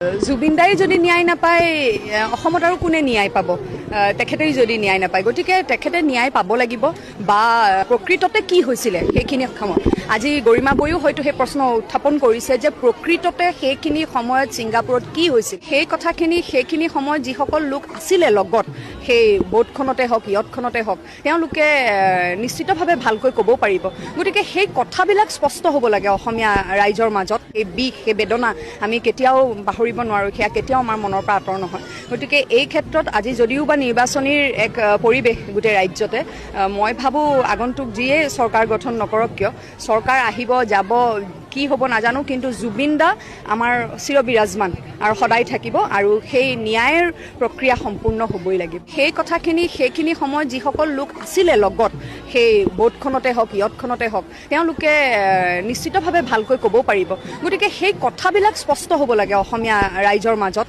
জুবিনদাই যদি ন্যায় নাপায় অসমত আৰু কোনে ন্যায় পাব তেখেতেই যদি ন্যায় নাপায় গতিকে তেখেতে ন্যায় পাব লাগিব বা প্ৰকৃততে কি হৈছিলে সেইখিনি সময়ত আজি গৰিমা বৈও হয়তো সেই প্ৰশ্ন উত্থাপন কৰিছে যে প্ৰকৃততে সেইখিনি সময়ত ছিংগাপুৰত কি হৈছিল সেই কথাখিনি সেইখিনি সময়ত যিসকল লোক আছিলে লগত সেই বোটখনতে হওক ইয়টখনতে হওক তেওঁলোকে নিশ্চিতভাৱে ভালকৈ ক'ব পাৰিব গতিকে সেই কথাবিলাক স্পষ্ট হ'ব লাগে অসমীয়া ৰাইজৰ মাজত এই বিষ সেই বেদনা আমি কেতিয়াও পাহৰিব নোৱাৰোঁ সেয়া কেতিয়াও আমাৰ মনৰ পৰা আঁতৰ নহয় গতিকে এই ক্ষেত্ৰত আজি যদিও বা নিৰ্বাচনীৰ এক পৰিৱেশ গোটেই ৰাজ্যতে মই ভাবোঁ আগন্তুক যিয়ে চৰকাৰ গঠন নকৰক কিয় চৰকাৰ আহিব যাব কি হ'ব নাজানো কিন্তু জুবিন দা আমাৰ চিৰবিৰাজমান আৰু সদায় থাকিব আৰু সেই ন্যায়ৰ প্ৰক্ৰিয়া সম্পূৰ্ণ হ'বই লাগিব সেই কথাখিনি সেইখিনি সময়ত যিসকল লোক আছিলে লগত সেই বোটখনতে হওক ইয়টখনতে হওক তেওঁলোকে নিশ্চিতভাৱে ভালকৈ ক'ব পাৰিব গতিকে সেই কথাবিলাক স্পষ্ট হ'ব লাগে অসমীয়া ৰাইজৰ মাজত